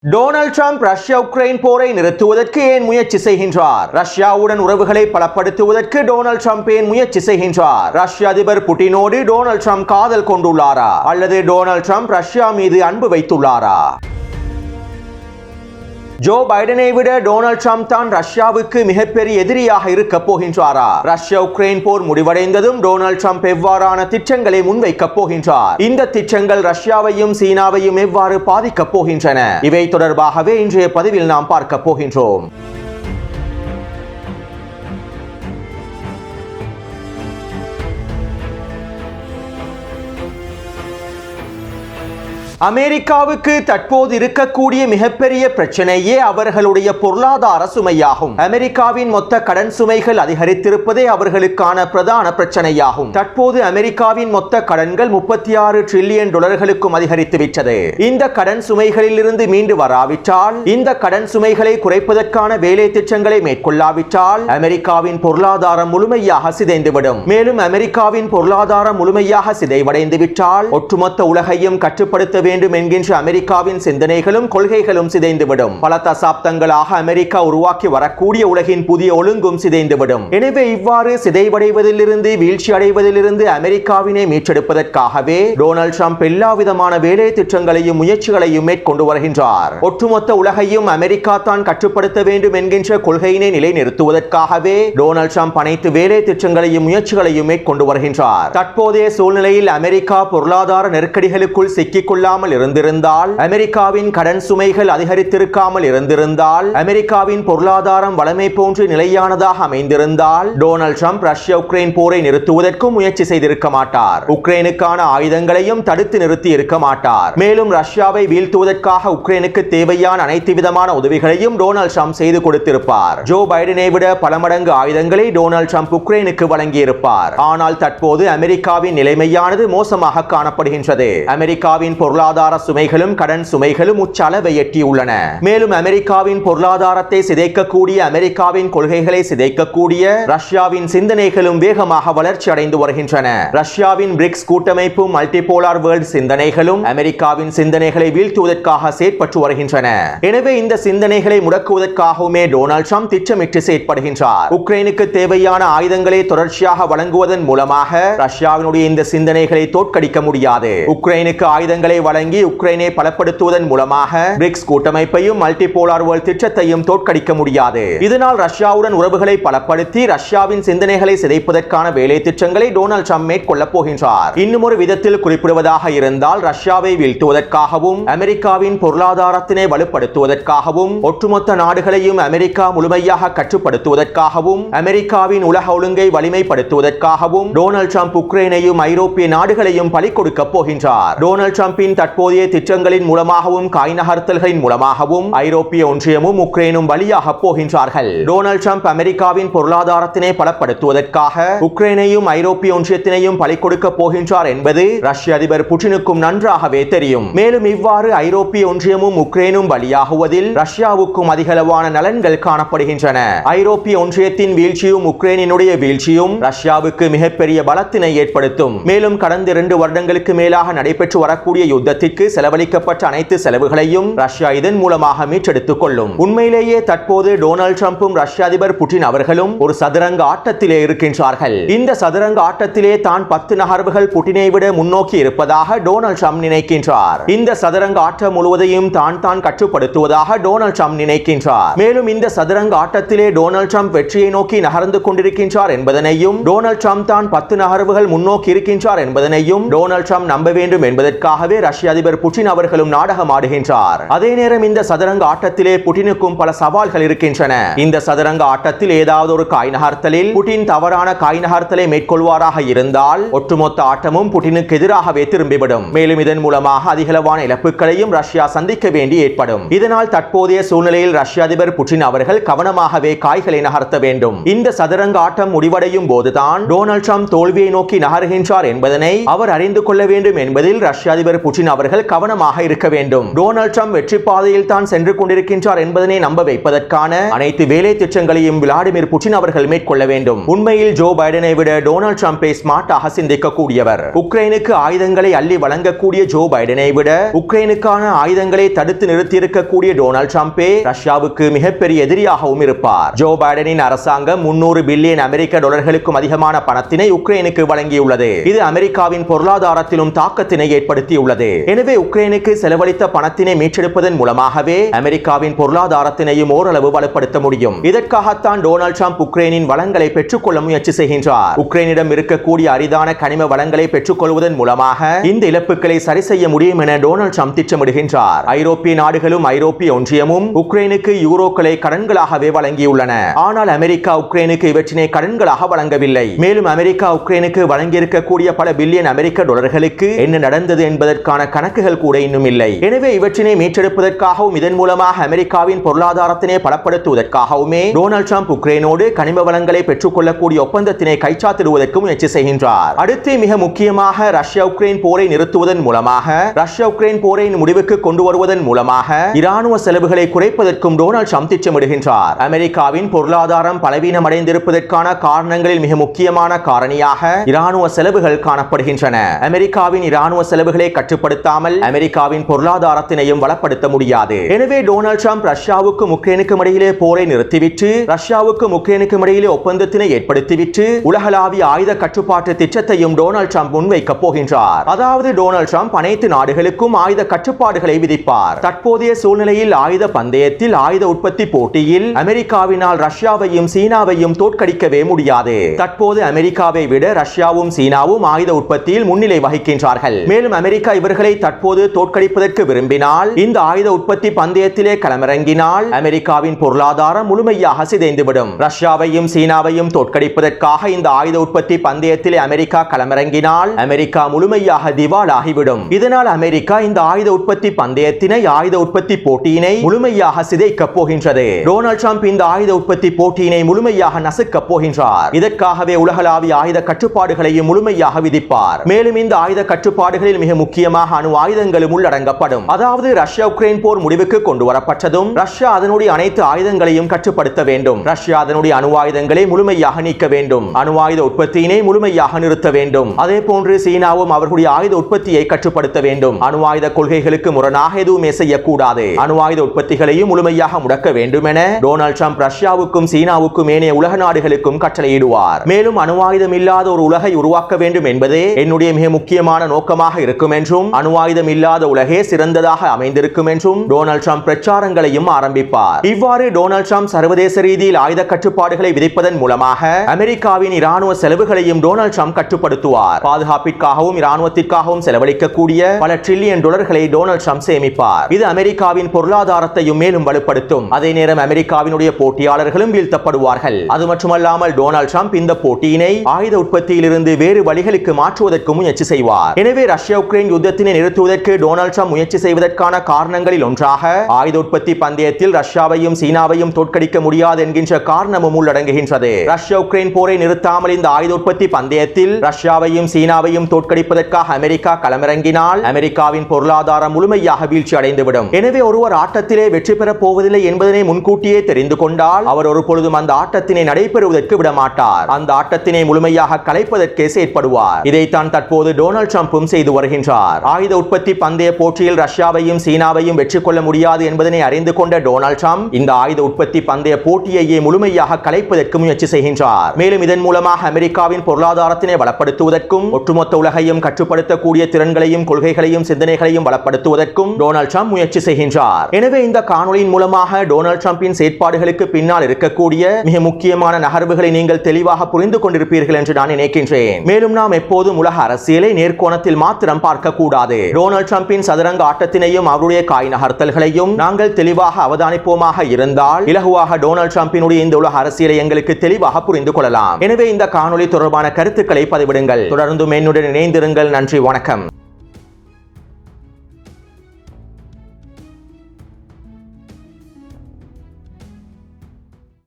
Donald Trump Russia Ukraine போரை நிறுத்துவதற்கு ஏன் முயற்சி செய்கின்றார்? ரஷ்யாவுடன் உறவுகளை பலப்படுத்துவதற்கு டொனால்ட் ட்ரம்ப் ஏன் முயற்சி செய்கின்றார்? ரஷ்ய அதிபர் புட்டினோடு டொனால்ட் ட்ரம்ப் காதல் கொண்டுள்ளாரா அல்லது டொனால்ட் ட்ரம்ப் ரஷ்யா மீது அன்பு வைத்துள்ளாரா? ஜோ பைடனை விட டொனால்ட் ட்ரம்ப் தான் ரஷ்யாவுக்கு மிகப்பெரிய எதிரியாக இருக்க போகின்றாரா? ரஷ்யா உக்ரைன் போர் முடிவடைந்ததும் டொனால்ட் ட்ரம்ப் எவ்வாறான திட்டங்களை முன்வைக்கப் போகின்றார்? இந்த திட்டங்கள் ரஷ்யாவையும் சீனாவையும் எவ்வாறு பாதிக்கப் போகின்றன? இவை தொடர்பாகவே இன்றைய பதிவில் நாம் பார்க்க போகின்றோம். அமெரிக்காவுக்கு தற்போது இருக்கக்கூடிய மிகப்பெரிய பிரச்சனையே அவர்களுடைய பொருளாதார சுமையாகும். அமெரிக்காவின் மொத்த கடன் சுமைகள் அதிகரித்திருப்பதே அவர்களுக்கான பிரதான பிரச்சனையாகும். தற்போது அமெரிக்காவின் மொத்த கடன்கள் 36 டிரில்லியன் டாலர்களுக்கும் அதிகரித்துவிட்டது. இந்த கடன் சுமைகளில் இருந்து மீண்டு வராவிட்டால், இந்த கடன் சுமைகளை குறைப்பதற்கான வேலை திட்டங்களை மேற்கொள்ளாவிட்டால் அமெரிக்காவின் பொருளாதாரம் முழுமையாக சிதைந்துவிடும். மேலும் அமெரிக்காவின் பொருளாதாரம் முழுமையாக சிதைவடைந்துவிட்டால் ஒட்டுமொத்த உலகையும் கட்டுப்படுத்த வேண்டும் என்கின்ற அமெரிக்காவின் சிந்தனைகளும் கொள்கைகளும் சிதைந்துவிடும். பல தசாப்தங்களாக அமெரிக்கா உருவாக்கி வரக்கூடிய உலகின் புதிய ஒழுங்கும் சிதைந்துவிடும். எனவே இவ்வாறு சிதைவடைவதிலிருந்து வீழ்ச்சி அடைவதிலிருந்து அமெரிக்காவினை மீட்டெடுப்பதற்காகவே டொனால்ட் ட்ரம்ப் எல்லா விதமான வேலை திட்டங்களையும் முயற்சிகளையும் மேற்கொண்டு வருகின்றார். ஒட்டுமொத்த உலகையும் அமெரிக்கா தான் கட்டுப்படுத்த வேண்டும் என்கின்ற கொள்கையினை நிலைநிறுத்துவதற்காகவே டொனால்ட் ட்ரம்ப் அனைத்து வேலை திட்டங்களையும் முயற்சிகளையும் மேற்கொண்டு வருகின்றார். தற்போதைய சூழ்நிலையில் அமெரிக்கா பொருளாதார நெருக்கடிகளுக்குள் சிக்கிக்கொள்ளாமல் இருந்திருந்தால், அமெரிக்காவின் கடன் சுமைகள் அதிகரித்திருக்காமல் இருந்திருந்தால், அமெரிக்காவின் பொருளாதாரம் வளமை போன்று நிலையானதாக அமைந்திருந்தால் டொனால்ட் ட்ரம்ப் ரஷ்யா உக்ரைன் போரை நிறுத்துவதற்கும் முயற்சி செய்திருக்க மாட்டார். உக்ரைனுக்கான ஆயுதங்களையும் தடுத்து நிறுத்தி இருக்க மாட்டார். மேலும் ரஷ்யாவை வீழ்த்துவதற்காக உக்ரைனுக்கு தேவையான அனைத்து விதமான உதவிகளையும் டொனால்ட் ட்ரம்ப் செய்து கொடுத்திருப்பார். ஜோ பைடனை விட பல மடங்கு ஆயுதங்களை டொனால்ட் ட்ரம்ப் உக்ரைனுக்கு வழங்கியிருப்பார். ஆனால் தற்போது அமெரிக்காவின் நிலைமையானது மோசமாக காணப்படுகின்றது. அமெரிக்காவின் பொருளாதார சுமைகளும் கடன் சுமைகளும் உச்ச அளவை எட்டியுள்ளன. மேலும் அமெரிக்காவின் பொருளாதாரத்தை சிதைக்கக்கூடிய, அமெரிக்காவின் கொள்கைகளை சிதைக்கக்கூடிய ரஷ்யாவின் சிந்தனைகளும் வேகமாக வளர்ச்சி அடைந்து வருகின்றன. ரஷ்யாவின் பிரிக்ஸ் கூட்டமைப்பும் மல்டிபோலார் வேர்ல்ட் சிந்தனைகளும் அமெரிக்காவின் சிந்தனைகளை வீழ்த்துவதற்காக செயற்பட்டு வருகின்றன. எனவே இந்த சிந்தனைகளை முடக்குவதற்காகவுமே டொனால்ட் ட்ரம்ப் திட்டமிட்டு செயற்படுகின்றார். உக்ரைனுக்கு தேவையான ஆயுதங்களை தொடர்ச்சியாக வழங்குவதன் மூலமாக ரஷ்யாவினுடைய இந்த சிந்தனைகளை தோற்கடிக்க முடியாது. உக்ரைனுக்கு ஆயுதங்களை வழங்கி உக்ரைனை பலப்படுத்துவதன் மூலமாக பிரிக்ஸ் கூட்டமைப்பையும் மல்டிபோலார் வேர்ல்ட் திட்டத்தையும் தோற்கடிக்க முடியாது. இதனால் ரஷ்யாவுடன் உறவுகளை பலப்படுத்தி ரஷ்யாவின் சிந்தனைகளை சிதைப்பதற்கான வேலை திட்டங்களை டொனால்ட் ட்ரம்ப் மேற்கொள்ளப் போகின்றார். இன்னும் ஒரு விதத்தில் குறிப்பிடுவதாக இருந்தால், ரஷ்யாவை வீழ்த்துவதற்காகவும் அமெரிக்காவின் பொருளாதாரத்தினை வலுப்படுத்துவதற்காகவும் ஒட்டுமொத்த நாடுகளையும் அமெரிக்கா முழுமையாக கட்டுப்படுத்துவதற்காகவும் அமெரிக்காவின் உலக ஒழுங்கை வலிமைப்படுத்துவதற்காகவும் டொனால்ட் ட்ரம்ப் உக்ரைனையும் ஐரோப்பிய நாடுகளையும் பலி கொடுக்க போகின்றார். டொனால்ட் ட்ரம்பின் தற்போதைய திட்டங்களின் மூலமாகவும் காய் நகர்த்தல்களின் மூலமாகவும் ஐரோப்பிய ஒன்றியமும் உக்ரைனும் பலியாக போகின்றார்கள். டொனால்ட் ட்ரம்ப் அமெரிக்காவின் பொருளாதாரத்தினை பலப்படுத்துவதற்காக உக்ரைனையும் ஐரோப்பிய ஒன்றியத்தினையும் பலி கொடுக்க போகின்றார் என்பது ரஷ்ய அதிபர் புட்டினுக்கும் நன்றாகவே தெரியும். மேலும் இவ்வாறு ஐரோப்பிய ஒன்றியமும் உக்ரைனும் பலியாகுவதில் ரஷ்யாவுக்கும் அதிகளவான நலன்கள் காணப்படுகின்றன. ஐரோப்பிய ஒன்றியத்தின் வீழ்ச்சியும் உக்ரைனினுடைய வீழ்ச்சியும் ரஷ்யாவுக்கு மிகப்பெரிய பலத்தினை ஏற்படுத்தும். மேலும் கடந்த 2 வருடங்களுக்கு மேலாக நடைபெற்று வரக்கூடிய யுத்தத்திற்கு செலவழிக்கப்பட்ட அனைத்து செலவுகளையும் ரஷ்யா இதன் மூலமாக மீட்டெடுத்துக் கொள்ளும். உண்மையிலேயே தற்போது டொனால்ட் ட்ரம்பும் ரஷ்ய அதிபர் புட்டின் அவர்களும் ஒரு சதுரங்க ஆட்டத்திலே இருக்கின்றார்கள். இந்த சதுரங்க ஆட்டத்திலே தான் 10 நகர்வுகள் புட்டினை விட முன்னோக்கி இருப்பதாக டொனால்ட் ட்ரம்ப் நினைக்கின்றார். இந்த சதுரங்க ஆட்டம் முழுவதையும் தான் கட்டுப்படுத்துவதாக டொனால்ட் ட்ரம்ப் நினைக்கின்றார். மேலும் இந்த சதுரங்க ஆட்டத்திலே டொனால்ட் ட்ரம்ப் வெற்றியை நோக்கி நகர்ந்து கொண்டிருக்கின்றார் என்பதனையும், டொனால்ட் ட்ரம்ப் தான் 10 நகர்வுகள் முன்னோக்கி இருக்கின்றார் என்பதனையும் டொனால்ட் ட்ரம்ப் நம்ப வேண்டும் என்பதற்காகவே ரஷ்ய அதிபர் புட்டின் அவர்களும் நாடகம் ஆடுகின்றார். அதே நேரம் இந்த சதுரங்க ஆட்டத்திலே புட்டினுக்கும் பல சவால்கள் இருக்கின்றன. இந்த சதுரங்க ஆட்டத்தில் ஏதாவது ஒரு காய் நகர்த்தலில் புட்டின் தவறான காய் நகர்த்தலை மேற்கொள்வாராக இருந்தால் ஒட்டுமொத்த ஆட்டமும் புட்டினுக்கு எதிராகவே திரும்பிவிடும். மேலும் இதன் மூலமாக அதிகளவான இழப்புகளையும் ரஷ்யா சந்திக்க வேண்டி ஏற்படும். இதனால் தற்போதைய சூழ்நிலையில் ரஷ்ய அதிபர் புட்டின் அவர்கள் கவனமாகவே காய்களை நகர்த்த வேண்டும். இந்த சதுரங்க ஆட்டம் முடிவடையும் போதுதான் டொனால்ட் ட்ரம்ப் தோல்வியை நோக்கி நகர்கின்றார் என்பதனை அவர் அறிந்து கொள்ள வேண்டும் என்பதில் ரஷ்ய அதிபர் புட்டின் புட்டின் அவர்கள் கவனமாக இருக்க வேண்டும். டொனால்ட் ட்ரம்ப் வெற்றி பாதையில் தான் சென்று கொண்டிருக்கின்றார் என்பதனை நம்ப வைப்பதற்கான அனைத்து வேலை திட்டங்களையும் விளாடிமிர் புட்டின் அவர்கள் மேற்கொள்ள வேண்டும். உண்மையில் ஜோ பைடனை விட டொனால்ட் ட்ரம்பை ஸ்மார்ட்டாக சிந்திக்கக்கூடியவர். உக்ரைனுக்கு ஆயுதங்களை அள்ளி வழங்கக்கூடிய ஜோ பைடனை விட உக்ரைனுக்கான ஆயுதங்களை தடுத்து நிறுத்தி இருக்கக்கூடிய டொனால்ட் ட்ரம்பே ரஷ்யாவுக்கு மிகப்பெரிய எதிரியாகவும் இருப்பார். ஜோ பைடனின் அரசாங்கம் 300 பில்லியன் அமெரிக்க டாலர்களுக்கும் அதிகமான பணத்தினை உக்ரைனுக்கு வழங்கியுள்ளது. இது அமெரிக்காவின் பொருளாதாரத்திலும் தாக்கத்தினை ஏற்படுத்தியுள்ளது. எனவே உக்ரைனுக்கு செலவழித்த பணத்தினை மீட்டெடுப்பதன் மூலமாகவே அமெரிக்காவின் பொருளாதாரத்தினையும் ஓரளவு வலுப்படுத்த முடியும். இதற்காகத்தான் டொனால்ட் ட்ரம்ப் உக்ரைனின் வளங்களை பெற்றுக்கொள்ள முயற்சி செய்கின்றார். உக்ரைனிடம் இருக்கக்கூடிய அரிதான கனிம வளங்களை பெற்றுக்கொள்வதன் மூலமாக இந்த இழப்புகளை சரி செய்ய முடியும் என டொனால்ட் ட்ரம்ப் திட்டமிடுகின்றார். ஐரோப்பிய நாடுகளும் ஐரோப்பிய ஒன்றியமும் உக்ரைனுக்கு யூரோக்களை கடன்களாகவே வழங்கியுள்ளன. ஆனால் அமெரிக்கா உக்ரைனுக்கு இவற்றினை கடன்களாக வழங்கவில்லை. மேலும் அமெரிக்கா உக்ரைனுக்கு வழங்கியிருக்கக்கூடிய பல பில்லியன் அமெரிக்க டாலர்களுக்கு என்ன நடந்தது என்பதற்கான கணக்குகள் கூட இன்னும் இல்லை. எனவே இவற்றினை மீட்டெடுப்பதற்காகவும் இதன் மூலமாக அமெரிக்காவின் பொருளாதாரத்தினை பலப்படுத்துவதற்காகவுமே டொனால்ட் ட்ரம்ப் உக்ரைனோடு கனிம வளங்களை பெற்றுக்கொள்ளக்கூடிய ஒப்பந்தத்தினை கைச்சாத்திடுவதற்கு முயற்சி செய்கின்றார். அடுத்து மிக முக்கியமாக ரஷ்யா உக்ரைன் போரை நிறுத்துவதன் மூலமாக ரஷ்யா உக்ரைன் போரை முடிவுக்கு கொண்டு வருவதன் மூலமாக இராணுவ செலவுகளை குறைப்பதற்கும் டொனால்ட் ட்ரம்ப் திட்டமிடுகின்றார். அமெரிக்காவின் பொருளாதாரம் பலவீனம் அடைந்திருப்பதற்கான காரணங்களில் மிக முக்கியமான காரணியாக இராணுவ செலவுகள் காணப்படுகின்றன. அமெரிக்காவின் இராணுவ செலவுகளை கட்டுப்படுத்தாமல் அமெரிக்காவின் பொருளாதாரத்தினையும் வளப்படுத்த முடியாது. எனவே டொனால்ட் ட்ரம்ப் ரஷ்யாவுக்கும் உக்ரைனுக்கும் இடையிலே போரை நிறுத்திவிட்டு ரஷ்யாவுக்கும் உக்ரைனுக்கும் இடையிலே ஒப்பந்தத்தினை ஏற்படுத்திவிட்டு உலகளாவிய ஆயுத கட்டுப்பாட்டு திட்டத்தையும் டொனால்ட் ட்ரம்ப் முன்வைக்கப் போகின்றார். அதாவது டொனால்ட் ட்ரம்ப் அனைத்து நாடுகளுக்கும் ஆயுத கட்டுப்பாடுகளை விதிப்பார். தற்போதைய சூழ்நிலையில் ஆயுத பந்தயத்தில் ஆயுத உற்பத்தி போட்டியில் அமெரிக்காவினால் ரஷ்யாவையும் சீனாவையும் தோற்கடிக்கவே முடியாது. தற்போது அமெரிக்காவை விட ரஷ்யாவும் சீனாவும் ஆயுத உற்பத்தியில் முன்னிலை வகிக்கின்றார்கள். மேலும் அமெரிக்கா இவர்களை தற்போது தோற்கடிப்பதற்கு விரும்பினால் இந்த ஆயுத உற்பத்தி பந்தயத்திலே களமிறங்கினால் அமெரிக்காவின் பொருளாதாரம் முழுமையாக சிதைந்துவிடும். ரஷ்யாவையும் சீனாவையும் தோற்கடிப்பதற்காக இந்த ஆயுத உற்பத்தி பந்தயத்திலே அமெரிக்கா களமிறங்கினால் அமெரிக்கா முழுமையாக திவாலாகிவிடும். இதனால் அமெரிக்கா இந்த ஆயுத உற்பத்தி பந்தயத்தினை ஆயுத உற்பத்தி போட்டியினை முழுமையாக சிதைக்கப் போகின்றது. டொனால்ட் ட்ரம்ப் இந்த ஆயுத உற்பத்தி போட்டியினை முழுமையாக நசுக்கப் போகின்றார். இதற்காகவே உலகளாவிய ஆயுத கட்டுப்பாடுகளையும் முழுமையாக விதிப்பார். மேலும் இந்த ஆயுத கட்டுப்பாடுகளில் மிக முக்கியமாக அணு ஆயுதங்களும் உள்ளடங்கப்படும். அதாவது ரஷ்யா உக்ரைன் போர் முடிவுக்கு கொண்டு வரப்பட்டதும் ரஷ்யா அதனுடைய அனைத்து ஆயுதங்களையும் கட்டுப்படுத்த வேண்டும். ரஷ்யா அதனுடைய அணு ஆயுதங்களை முழுமையாக நீக்க வேண்டும். அணு ஆயுத உற்பத்தியினை முழுமையாக நிறுத்த வேண்டும். அதே போன்று சீனாவும் அவர்களுடைய ஆயுத உற்பத்தியை கட்டுப்படுத்த வேண்டும். அணு ஆயுத கொள்கைகளுக்கு முரணாக எதுவுமே செய்யக்கூடாது. அணு ஆயுத உற்பத்திகளையும் முழுமையாக முடக்க வேண்டும் என டொனால்ட் ட்ரம்ப் ரஷ்யாவுக்கும் சீனாவுக்கும் ஏனைய உலக நாடுகளுக்கும் கட்டளையிடுவார். மேலும் அணு ஆயுதம் இல்லாத ஒரு உலகை உருவாக்க வேண்டும் என்பதே என்னுடைய மிக முக்கியமான நோக்கமாக இருக்கும் என்றும் அணு ஆயுதம் இல்லாத உலகே சிறந்ததாக அமைந்திருக்கும் என்றும் டொனால்ட் ட்ரம்ப் பிரச்சாரங்களையும் ஆரம்பிப்பார். இவ்வாறு டொனால்ட் ட்ரம்ப் சர்வதேச ரீதியில் ஆயுத கட்டுப்பாடுகளை விதிப்பதன் மூலமாக அமெரிக்காவின் இராணுவ செலவுகளையும் டொனால்ட் ட்ரம்ப் கட்டுப்படுத்துவார். பாதுகாப்பிற்காகவும் இராணுவத்திற்காகவும் செலவழிக்கக்கூடிய பல ட்ரில்லியன் டாலர்களை டொனால்ட் ட்ரம்ப் சேமிப்பார். இது அமெரிக்காவின் பொருளாதாரத்தையும் மேலும் வலுப்படுத்தும். அதே நேரம் அமெரிக்காவினுடைய போட்டியாளர்களும் வீழ்த்தப்படுவார்கள். அது மட்டுமல்லாமல் டொனால்ட் ட்ரம்ப் இந்த போட்டியினை ஆயுத உற்பத்தியிலிருந்து வேறு வழிகளுக்கு மாற்றுவதற்கு முயற்சி செய்வார். எனவே ரஷ்யா உக்ரைன் யுத்தத்தினை நிறுத்துவதற்கு டொனால்ட் ட்ரம்ப் முயற்சி செய்வதற்கான காரணங்களில் ஒன்றாக ஆயுத உற்பத்தி பந்தயத்தில் ரஷ்யாவையும் சீனாவையும் தோற்கடிக்க முடியாது என்கின்ற காரணமும் உள்ளடங்குகின்றது. ரஷ்யா உக்ரைன் போரை நிறுத்தாமல் இந்த ஆயுத உற்பத்தி பந்தயத்தில் ரஷ்யாவையும் சீனாவையும் தோற்கடிப்பதற்காக அமெரிக்கா களமிறங்கினால் அமெரிக்காவின் பொருளாதாரம் முழுமையாக வீழ்ச்சி அடைந்துவிடும். எனவே ஒருவர் ஆட்டத்திலே வெற்றி பெறப் போவதில்லை என்பதனை முன்கூட்டியே தெரிந்து கொண்டால் அவர் ஒரு பொழுதும் அந்த ஆட்டத்தினை நடைபெறுவதற்கு விடமாட்டார். அந்த ஆட்டத்தினை முழுமையாக கலைப்பதற்கே செயற்படுவார். இதைத்தான் தற்போது டொனால்ட் ட்ரம்பும் செய்து வருகின்றார். ஆயுத உற்பத்தி பந்தய போட்டியில் ரஷ்யாவையும் சீனாவையும் வெற்றி கொள்ள முடியாது என்பதனை அறிந்து கொண்ட டொனால்ட் ட்ரம்ப் இந்த ஆயுத உற்பத்தி பந்தய போட்டியையே முழுமையாக கலைப்பதற்கு முயற்சி செய்கின்றார். மேலும் இதன் மூலமாக அமெரிக்காவின் பொருளாதாரத்தினை வளப்படுத்துவதற்கும் ஒட்டுமொத்த உலகையும் கட்டுப்படுத்தக்கூடிய திறன்களையும் கொள்கைகளையும் சிந்தனைகளையும் வளப்படுத்துவதற்கும் டொனால்ட் ட்ரம்ப் முயற்சி செய்கின்றார். எனவே இந்த காணொளியின் மூலமாக டொனால்ட் ட்ரம்பின் செயற்பாடுகளுக்கு பின்னால் இருக்கக்கூடிய மிக முக்கியமான நகர்வுகளை நீங்கள் தெளிவாக புரிந்து கொண்டிருப்பீர்கள் என்று நான் நினைக்கின்றேன். மேலும் நாம் எப்போதும் உலக அரசியலை நேர்கோணத்தில் மாத்திரம் பார்க்க கூடாது. டொனால்ட் ட்ரம்பின் சதுரங்க ஆட்டத்தினையும் அவருடைய காய் நகர்த்தல்களையும் நாங்கள் தெளிவாக அவதானிப்போமாக இருந்தால் இலகுவாக டொனால்ட் ட்ரம்பினுடைய இந்த உலக அரசியலை எங்களுக்கு தெளிவாக புரிந்து கொள்ளலாம். எனவே இந்த காணொளி தொடர்பான கருத்துக்களை பதிவிடுங்கள். தொடர்ந்து என்னுடன் இணைந்திருங்கள். நன்றி, வணக்கம்.